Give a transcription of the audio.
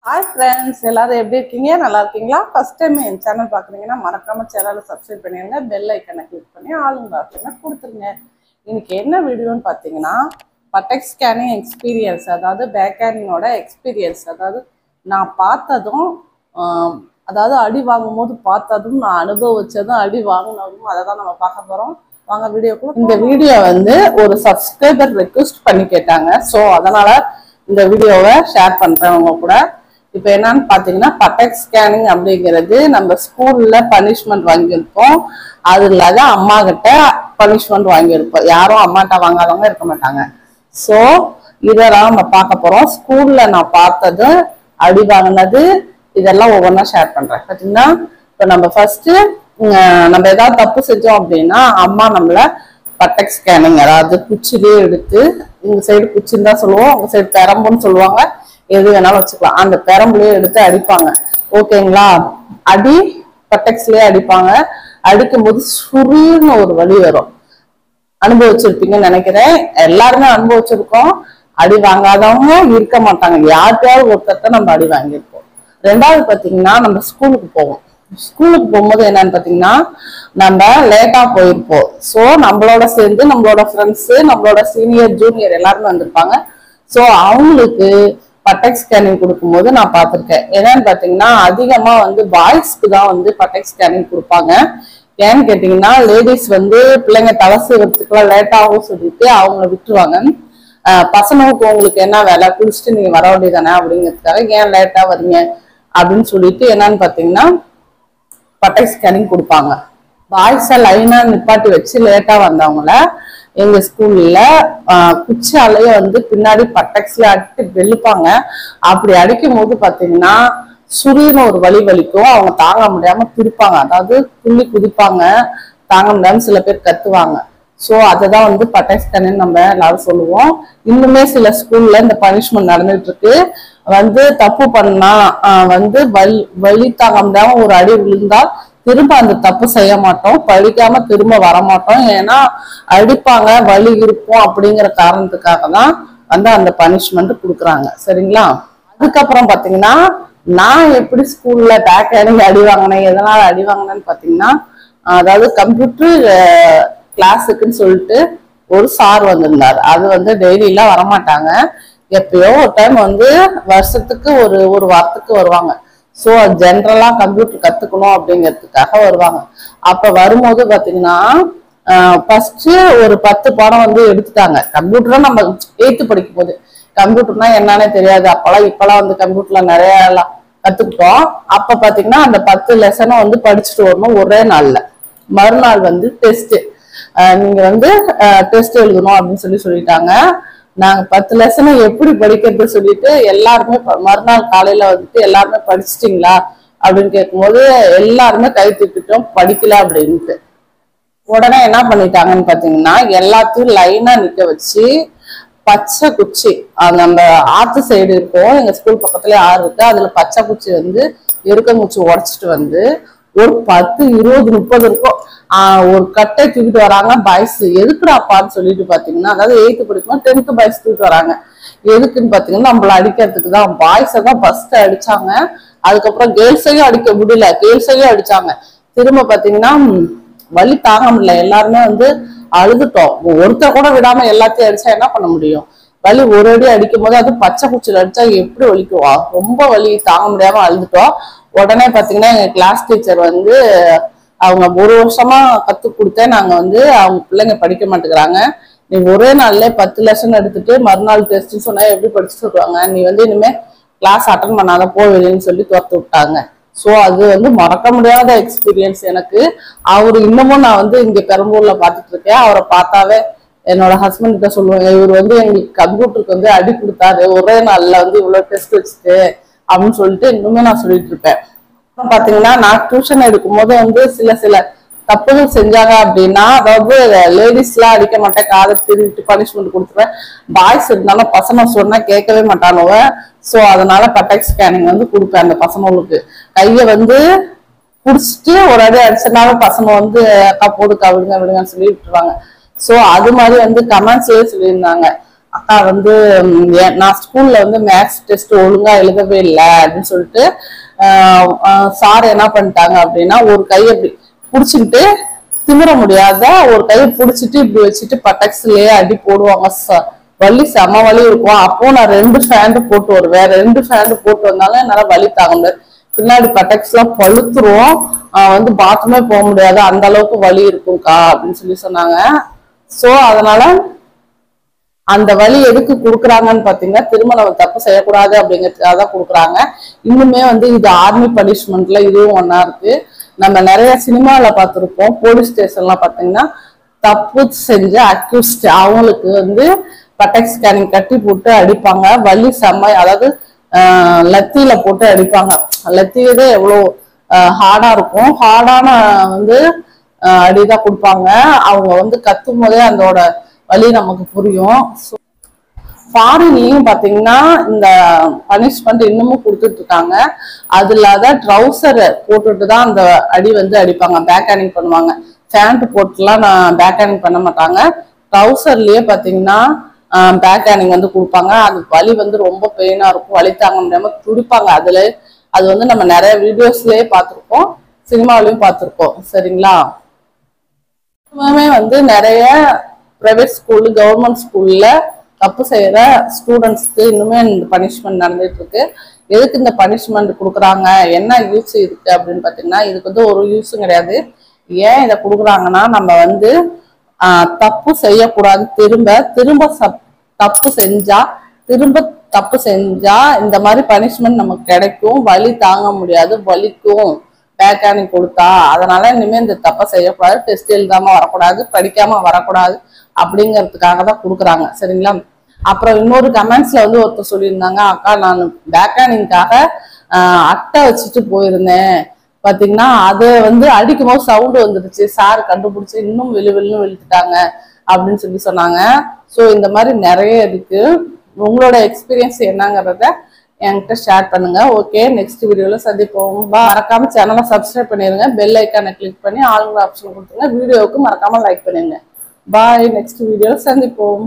Hi friends, எல்லாரும் எப்படி இருக்கீங்க? நல்லா இருக்கீங்களா? ஃபர்ஸ்ட் டைம் என் சேனல் பார்க்குறீங்கன்னா மறக்காம சேனலை சப்ஸ்கிரைப் பண்ணிடுங்க, பெல் ஐக்கனை கிளிக் பண்ணி ஆளுங்க ஆப்ஷனை கொடுத்துருங்க. இன்னைக்கு என்ன வீடியோன்னு பார்த்தீங்கன்னா பட்டெக்ஸ் ஸ்கேனிங் எக்ஸ்பீரியன்ஸ், அதாவது பேக்கேனிங்கோட எக்ஸ்பீரியன்ஸ், அதாவது நான் பார்த்ததும் அதாவது அடி வாங்கும் போது பார்த்ததும் நான் அனுபவிச்சதும் அடி வாங்கினதும் அதை தான் நம்ம பார்க்க போகிறோம். வாங்க வீடியோக்குள்ள. இந்த வீடியோ வந்து ஒரு சப்ஸ்கிரைபர் ரெக்வெஸ்ட் பண்ணி கேட்டாங்க, ஸோ அதனால இந்த வீடியோவை ஷேர் பண்ணுறேன் உங்க கூட. இப்போ என்னன்னு பார்த்தீங்கன்னா பட்டெக்ஸ் ஸ்கேனிங் அப்படிங்கிறது நம்ம ஸ்கூல்ல பனிஷ்மெண்ட் வாங்கியிருப்போம், அது இல்லாத அம்மா கிட்ட பனிஷ்மெண்ட் வாங்கியிருப்போம். யாரும் அம்மாட்ட வாங்காதவங்க இருக்க மாட்டாங்க. ஸோ இதெல்லாம் நம்ம பார்க்க போறோம். ஸ்கூல்ல நான் பார்த்தது, அடி வாங்கினது, இதெல்லாம் ஒவ்வொன்றா ஷேர் பண்றேன். பார்த்தீங்கன்னா இப்போ நம்ம ஃபர்ஸ்ட் நம்ம ஏதாவது தப்பு செஞ்சோம் அப்படின்னா அம்மா நம்மள பட்டெக்ஸ் ஸ்கேனிங், அதாவது குச்சிலே எடுத்து, இந்த சைடு குச்சின்னு தான் சொல்லுவோம், உங்க சைடு பெரம்புன்னு சொல்லுவாங்க, எது வேணாலும் வச்சுக்கலாம், அந்த பெரம்புலயே எடுத்து அடிப்பாங்க. ஓகேங்களா? அடி பட்டெக்ஸ்லயே அடிப்பாங்க. அடிக்கும் போது சுருன்னு ஒரு வலி வரும். அனுபவிச்சிருப்பீங்கன்னு நினைக்கிறேன், எல்லாருமே அனுபவிச்சிருக்கோம். அடி வாங்காதவங்க இருக்க மாட்டாங்க, யார்கிட்டயாவது ஒருத்தர்கிட்ட நம்ம அடி வாங்கியிருப்போம். ரெண்டாவது பாத்தீங்கன்னா நம்ம ஸ்கூலுக்கு போவோம். ஸ்கூலுக்கு போகும்போது என்னன்னு பாத்தீங்கன்னா நம்ம லேட்டா போயிருப்போம். ஸோ நம்மளோட சேர்ந்து நம்மளோட ஃப்ரெண்ட்ஸ், நம்மளோட சீனியர் ஜூனியர் எல்லாருமே வந்திருப்பாங்க. ஸோ அவங்களுக்கு பட்டெக்ஸ் ஸ்கேனிங் கொடுக்கும்போது நான் பார்த்துருக்கேன். என்னன்னு பாத்தீங்கன்னா அதிகமா வந்து பாய்ஸ்க்கு தான் வந்து பட்டெக்ஸ் ஸ்கேனிங் கொடுப்பாங்க. ஏன்னு கேட்டீங்கன்னா லேடிஸ் வந்து பிள்ளைங்க தலை சீவரத்துக்குலாம் லேட் ஆகும் சொல்லிட்டு அவங்க விட்டுருவாங்க. பசங்களுக்கு உங்களுக்கு என்ன வேலை, குளிச்சுட்டு நீங்க வர வேண்டியதானே அப்படிங்கிறதுக்காக ஏன் லேட்டா வரீங்க அப்படின்னு சொல்லிட்டு என்னன்னு பாத்தீங்கன்னா பட்டெக்ஸ் ஸ்கேனிங் கொடுப்பாங்க. பாய்ஸை லைனா நிப்பாட்டி வச்சு லேட்டா வந்தவங்கள எங்க ஸ்கூல்ல குச்சாலேயே வந்து பின்னாடி பட்டெக்ஸ்ல அடித்து வெளுப்பாங்க. அப்படி அடிக்கும் போது பாத்தீங்கன்னா சுரீர்னு ஒரு வலி வலிக்கும். அவங்க தாங்க முடியாம திருப்பாங்க, அதாவது துள்ளி குதிப்பாங்க, தாங்க முடியாம சில பேர் கத்துவாங்க. ஸோ அததான் வந்து பட்டெக்ஸ் ஸ்கேனிங் நம்ம எல்லாரும் சொல்லுவோம். இன்னுமே சில ஸ்கூல்ல இந்த பனிஷ்மெண்ட் நடந்துட்டு இருக்கு. வந்து தப்பு பண்ணா வந்து வலி தாங்க முடியாம ஒரு அடி விழுந்தா திரும்ப அந்த தப்பு செய்ய மாட்டோம், படிக்காம திரும்ப வரமாட்டோம். ஏன்னா அடிப்பாங்க, வலி இருக்கும் அப்படிங்கிற காரணத்துக்காக தான் வந்து அந்த பனிஷ்மெண்ட் கொடுக்குறாங்க. சரிங்களா? அதுக்கப்புறம் பாத்தீங்கன்னா நான் எப்படி ஸ்கூல்ல பேக்கேனிங் அடி வாங்கினேன், எதனால அடி வாங்கினேன்னு பாத்தீங்கன்னா, அதாவது கம்ப்யூட்டர் கிளாஸுக்குன்னு சொல்லிட்டு ஒரு சார் வந்திருந்தாரு. அது வந்து டெய்லிலாம் வரமாட்டாங்க, எப்பயோ ஒரு டைம் வந்து வருஷத்துக்கு ஒரு வாரத்துக்கு வருவாங்க. ஸோ ஜென்ரலா கம்ப்யூட்டர் கத்துக்கணும் அப்படிங்கிறதுக்காக வருவாங்க. அப்ப வரும்போது பாத்தீங்கன்னா ஃபர்ஸ்ட் ஒரு 10 பாடம் வந்து எடுத்துட்டாங்க. கம்ப்யூட்டரை நம்ம 8th படிக்கும் போது கம்ப்யூட்டர்னா என்னன்னே தெரியாது. இப்பெல்லாம் வந்து கம்ப்யூட்டர்ல நிறைய எல்லாம் கத்துக்கிட்டோம். அப்ப பாத்தீங்கன்னா அந்த 10 லெசனும் வந்து படிச்சுட்டு வரணும் ஒரே நாள்ல. மறுநாள் வந்து டெஸ்ட், நீங்க வந்து டெஸ்ட் எழுதணும் அப்படின்னு சொல்லிட்டாங்க. நாங்க 10 லெசனை எப்படி படிக்கிறது சொல்லிட்டு எல்லாருமே மறுநாள் காலையில வந்துட்டு எல்லாருமே படிச்சிட்டீங்களா அப்படின்னு கேட்கும்போது எல்லாருமே கை தூக்கிட்டோம், படிக்கல அப்படின்ட்டு. உடனே என்ன பண்ணிட்டாங்கன்னு பாத்தீங்கன்னா எல்லாத்தையும் லைனா நிக்க வச்சு பச்சை குச்சி, நம்ம ஆத்து சைடு இருக்கும், எங்க ஸ்கூல் பக்கத்துல ஆறு இருக்கு, அதுல பச்சை குச்சி வந்து எருக்கங்குச்சி உடைச்சிட்டு வந்து ஒரு 10, 20, 30 இருக்கும் ஒரு கட்டை தூக்கிட்டு வராங்க பாய்ஸ். எதுக்குடாப்பான்னு சொல்லிட்டு பாத்தீங்கன்னா, அதாவது 8th படிக்கும்போது 10th பாய்ஸ் தூக்கிட்டு வராங்க. எதுக்குன்னு பாத்தீங்கன்னா நம்மள அடிக்கிறதுக்கு தான். பாய்ஸை தான் ஃபர்ஸ்ட் அடிச்சாங்க, அதுக்கப்புறம் கேர்ள்ஸையும் அடிக்க முடியல, கேர்ள்ஸையும் அடிச்சாங்க. திரும்ப பாத்தீங்கன்னா வலி தாங்க முடியல, எல்லாருமே வந்து அழுதுட்டோம். ஒருத்தர் கூட விடாம எல்லாத்தையும் அடிச்சா என்ன பண்ண முடியும்? வலி ஒரு அடி அடிக்கும் போது, அது பச்சை குச்சியில் அடிச்சா எப்படி வலிக்குவா, ரொம்ப வலி தாங்க முடியாம அழுதுட்டோம். உடனே பாத்தீங்கன்னா எங்க கிளாஸ் டீச்சர் வந்து அவங்க 1 வருஷமா கத்து கொடுத்தேன், நாங்க வந்து அவங்க பிள்ளைங்க படிக்க மாட்டேங்கிறாங்க, நீ ஒரே நாள்ல 10 லெசன் எடுத்துட்டு மறுநாள் டெஸ்ட் சொன்னா எப்படி படிச்சுட்டு வருவாங்க, நீ வந்து இனிமே கிளாஸ் அட்டன் பண்ணாத போவேன்னு சொல்லி துரத்து விட்டாங்க. ஸோ அது வந்து மறக்க முடியாத எக்ஸ்பீரியன்ஸ் எனக்கு. அவரு இன்னமும் நான் வந்து இங்க பெரம்பூர்ல பாத்துட்டு இருக்கேன். அவரை பார்த்தாவே என்னோட ஹஸ்பண்ட் கிட்ட சொல்லுவேன், இவர் வந்து எங்களுக்கு கம்ப்யூட்டருக்கு வந்து அடி கொடுத்தாரு, ஒரே நாள்ல வந்து இவ்வளவு டெஸ்ட் வச்சுட்டு அப்படின்னு சொல்லிட்டு இன்னுமே நான் சொல்லிட்டு இருப்பேன். அப்புறம் பாத்தீங்கன்னா நான் டியூஷன் எடுக்கும் போது வந்து சில தப்புகள் செஞ்சாங்க அப்படின்னா, அதாவது லேடிஸ் எல்லாம் அடிக்க மாட்டேன், காதை திருவிட்டு பனிஷ்மெண்ட் கொடுத்துருவேன். பாய்ஸ் இருந்தாலும் பசங்க சொன்னா கேட்கவே மாட்டானுவ. ஸோ அதனால பட்டெக்ஸ் ஸ்கேனிங் வந்து கொடுப்பேன் அந்த பசங்களுக்கு. கையை வந்து குடிச்சிட்டு ஒரு அடி அடிச்சனாலும் பசங்க வந்து அக்கா போடுக்கா விடுங்கன்னு சொல்லி விட்டுருவாங்க. ஸோ அது மாதிரி வந்து கமெண்ட்ஸ்லயே சொல்லியிருந்தாங்க, அக்கா வந்து நான் ஸ்கூல்ல வந்து மேத்ஸ் டெஸ்ட் ஒழுங்கா எழுதவே இல்லை அப்படின்னு சொல்லிட்டு சார் என்ன பண்ணிட்டாங்க அப்படின்னா ஒரு கையை இப்படி பிடிச்சிக்கிட்டு திமிர முடியாத ஒரு கையை பிடிச்சிட்டு இப்படி வச்சுட்டு பட்டாக்ஸ்லயே அடி போடுவாங்க. வலி செம வலி இருக்கும். அப்போ நான் 2 ஃபேண்ட் போட்டு வருவேன். 2 ஃபேண்ட் போட்டு வந்தாலும் என்னால வலி தாங்க முடியாது. பின்னாடி பட்டாக்ஸ் எல்லாம் பழுத்துரும். வந்து பாத்ரூமே போக முடியாது, அந்த அளவுக்கு வலி இருக்கும்க்கா அப்படின்னு சொல்லி சொன்னாங்க. சோ அதனால அந்த வலி எதுக்கு கொடுக்குறாங்கன்னு பாத்தீங்கன்னா திரும்ப தப்பு செய்யக்கூடாது அப்படிங்கிறதுக்காக தான் கொடுக்குறாங்க. இன்னுமே வந்து இது ஆர்மி பனிஷ்மெண்ட்ல இதுவும் ஒன்னா இருக்கு. நம்ம நிறைய சினிமாவில பார்த்துருப்போம். போலீஸ் ஸ்டேஷன்லாம் பாத்தீங்கன்னா தப்பு செஞ்ச அக்யூஸ்ட் அவங்களுக்கு வந்து பட்டாக் ஸ்கேனிங் கட்டி போட்டு அடிப்பாங்க. வலி செம்ம, அதாவது லத்தியில போட்டு அடிப்பாங்க. லத்தியதே எவ்வளவு ஹார்டா இருக்கும். ஹார்டான வந்து அடிதான் கொடுப்பாங்க. அவங்க வந்து கத்தும் போதே அதோட வலி நமக்கு புரியும். ஃபாரின்லயும் பாத்தீங்கன்னா இந்த பனிஷ்மெண்ட் இன்னமும் கொடுத்துட்டு இருக்காங்க. அது இல்லாத ட்ரௌசர் போட்டுட்டு தான் அந்த அடி வந்து அடிப்பாங்க, பேக் ஹேண்டிங் பண்ணுவாங்க. பேண்ட் போட்டுலாம் நான் பேக் ஹேண்டிங் பண்ண மாட்டாங்க. ட்ரௌசர்லயே பாத்தீங்கன்னா பேக் ஹேண்டிங் வந்து கொடுப்பாங்க. அது வலி வந்து ரொம்ப பெயினா இருக்கும், வலி தாங்க முடியாம துடிப்பாங்க. அது வந்து நம்ம நிறைய வீடியோஸ்லயே பார்த்துருப்போம், சினிமாவிலையும் பார்த்துருப்போம். சரிங்களா? வந்து நிறைய பிரைவேட் ஸ்கூல், கவர்மெண்ட் ஸ்கூல்ல தப்பு செய்யற ஸ்டூடெண்ட்ஸ்க்கு இன்னுமே இந்த பனிஷ்மெண்ட் நடந்துட்டு இருக்கு. எதுக்கு இந்த பனிஷ்மெண்ட் கொடுக்குறாங்க, என்ன யூஸ் இருக்கு அப்படின்னு பாத்தீங்கன்னா இதுக்கு வந்து ஒரு யூஸும் கிடையாது. ஏன் இதை கொடுக்குறாங்கன்னா நம்ம வந்து தப்பு செய்யக்கூடாது. திரும்ப தப்பு செஞ்சா இந்த மாதிரி பனிஷ்மெண்ட் நமக்கு கிடைக்கும். வலி தாங்க முடியாது, வலிக்கும் பேக் ஹேண்டிங் கொடுத்தா. அதனால இனிமே இந்த தப்பை செய்யக்கூடாது, டெஸ்ட் எழுதாம வரக்கூடாது, படிக்காம வரக்கூடாது அப்படிங்கிறதுக்காக தான் கொடுக்குறாங்க. சரிங்களா? அப்புறம் இன்னொரு கமெண்ட்ஸ்ல வந்து ஒருத்தர் சொல்லியிருந்தாங்க, அக்கா நான் பேக் ஹேண்டிங்காக அட்டை வச்சுட்டு போயிருந்தேன் பாத்தீங்கன்னா அது வந்து அடிக்கும் போது சவுண்டு வந்துருச்சு, சார் கண்டுபிடிச்சு இன்னும் விழுன்னு விழுத்துட்டாங்க அப்படின்னு சொல்லி சொன்னாங்க. ஸோ இந்த மாதிரி நிறைய இருக்கு. உங்களோட எக்ஸ்பீரியன்ஸ் என்னங்கிறத என்கிட்ட ஷேர் பண்ணுங்க. ஓகே, நெக்ஸ்ட் வீடியோல சந்திப்போம். மறக்காம சேனலை சப்ஸ்கிரைப் பண்ணிருங்க, பெல் ஐக்கானை கிளிக் பண்ணி ஆளுங்கிற ஆப்ஷன் கொடுத்துருங்க. வீடியோவுக்கு மறக்காம லைக் பண்ணிருங்க. பாய், நெக்ஸ்ட் வீடியோல சந்திப்போம்.